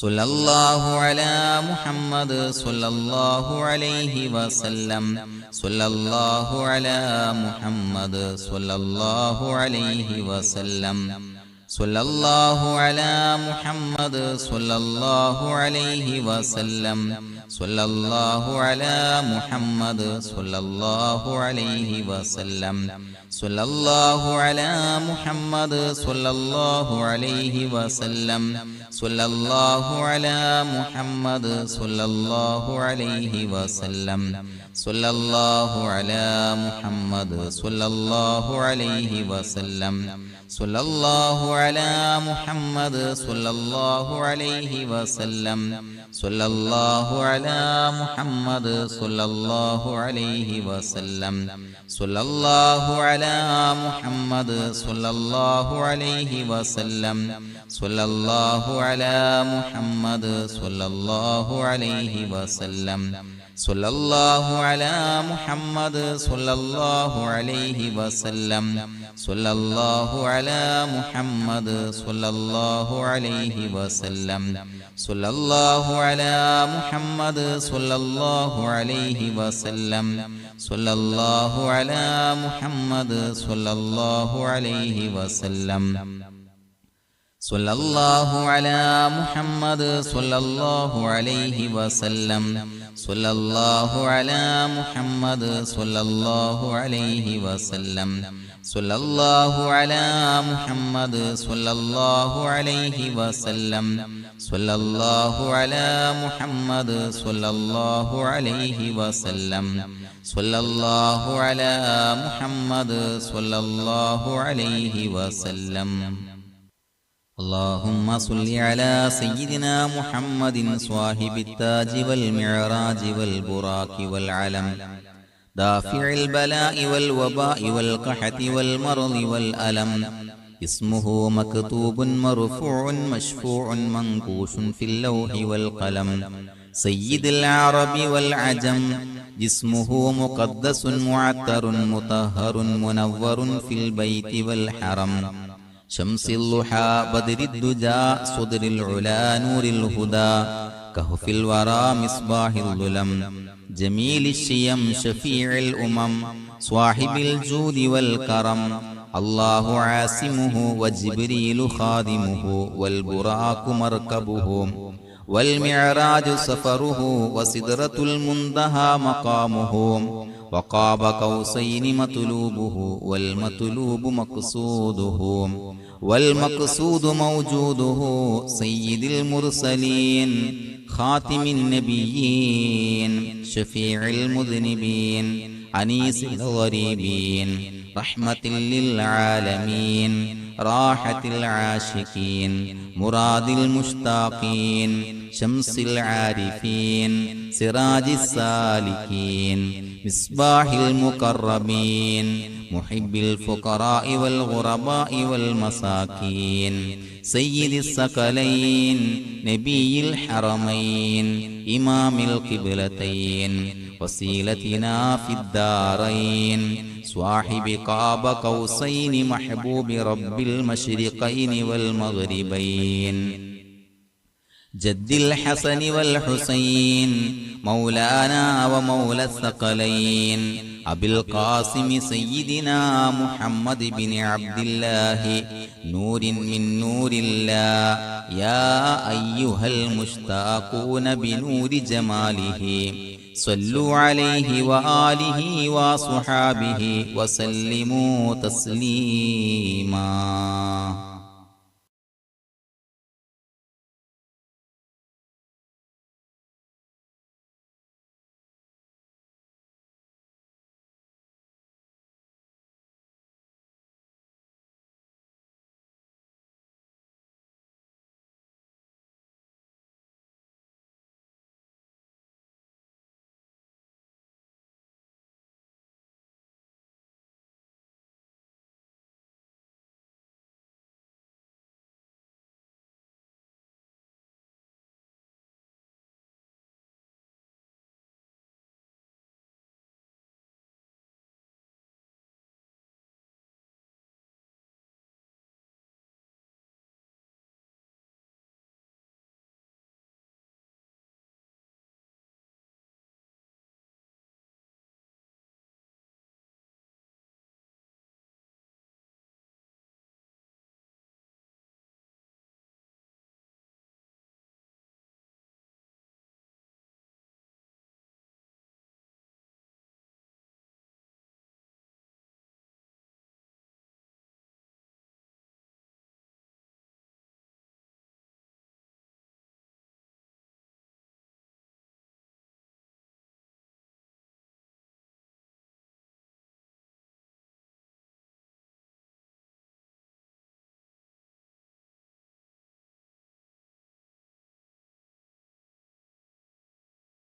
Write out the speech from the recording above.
സല്ലല്ലാഹു അലാ മുഹമ്മദ് സല്ലല്ലാഹു അലൈഹി വസല്ലം. സല്ലല്ലാഹു അലാ മുഹമ്മദ് സല്ലല്ലാഹു അലൈഹി വസല്ലം. സല്ലല്ലാഹു അലാ മുഹമ്മദ് സല്ലല്ലാഹു അലൈഹി വസല്ലം. സല്ലല്ലാഹു അലാ മുഹമ്മദ് സല്ലല്ലാഹു അലൈഹി വസല്ലം. സല്ലല്ലാഹു അലാ മുഹമ്മദ് സല്ലല്ലാഹു അലൈഹി വസല്ലം. സല്ലല്ലാഹു അലാ മുഹമ്മദ് സല്ലല്ലാഹു അലൈഹി വസല്ലം. സല്ലല്ലാഹു അലാ മുഹമ്മദ് സല്ലല്ലാഹു അലൈഹി വസല്ലം. സല്ലല്ലാഹു അലാ മുഹമ്മദ് സല്ലല്ലാഹു അലൈഹി വസല്ലം. സല്ലല്ലാഹു അലാ മുഹമ്മദ് സല്ലല്ലാഹു അലൈഹി വസല്ലം. സല്ലല്ലാഹു അലാ മുഹമ്മദ് സല്ലല്ലാഹു അലൈഹി വസല്ലം. സല്ലല്ലാഹു അലാ മുഹമ്മദ് സല്ലല്ലാഹു അലൈഹി വസല്ലം. സല്ലല്ലാഹു അലാ മുഹമ്മദ് സല്ലല്ലാഹു അലൈഹി വസല്ലം. സല്ലല്ലാഹു അലാ മുഹമ്മദ് സല്ലല്ലാഹു അലൈഹി വസല്ലം. സല്ലല്ലാഹു അലാ മുഹമ്മദ് സല്ലല്ലാഹു അലൈഹി വസല്ലം. സല്ലല്ലാഹു അലാ മുഹമ്മദ് സല്ലല്ലാഹു അലൈഹി വസല്ലം. സല്ലല്ലാഹു അലാ മുഹമ്മദ് സല്ലല്ലാഹു അലൈഹി വസല്ലം. സല്ലല്ലാഹു അലാ മുഹമ്മദ് സല്ലല്ലാഹു അലൈഹി വസല്ലം. സല്ലല്ലാഹു അലാ മുഹമ്മദ് സല്ലല്ലാഹു അലൈഹി വസല്ലം. സല്ലല്ലാഹു അലാ മുഹമ്മദ് സല്ലല്ലാഹു അലൈഹി വസല്ലം. സല്ലല്ലാഹു അലാ മുഹമ്മദ് സല്ലല്ലാഹു അലൈഹി വസല്ലം. اللهم صل على سيدنا محمد صاحب التاج والمعراج والبراق والعلم دافع البلاء والوباء والقحط والمرض والألم. اسمه مكتوب مرفوع مشفوع منقوش في اللوح والقلم. سيد العرب والعجم. جسمه مقدس معطر مطهر منور في البيت والحرم. شمس الضحى بدر الدجى صدر العلا نور الهدى كهف الورى مصباح الظلم. جميل الشيم شفيع الأمم صاحب الجود والكرم. الله عاصمه وجبريل خادمه والبراق مركبه والمعراج سفره وسدرة المنتهى مقامه. وقاب قوسين مطلوبه والمطلوب مقصوده والمقصود موجوده. سيد المرسلين خاتم النبيين شفيع المذنبين أنيس الغريبين رحمة للعالمين راحة العاشقين مراد المشتاقين شمس العارفين سراج السالكين مصباح المقربين محب الفقراء والغرباء والمساكين. سيد الثقلين نبي الحرمين إمام القبلتين وسيلتنا في الدارين. صاحب قاب قوسين محبوب رب المشرقين والمغربين. جد الحسن والحسين مولانا ومولى الثقلين. أبي القاسم سيدنا محمد بن عبد الله نور من نور الله. يا أيها المشتاقون بنور جماله صلوا عليه وآله وصحابه وسلموا تسليما.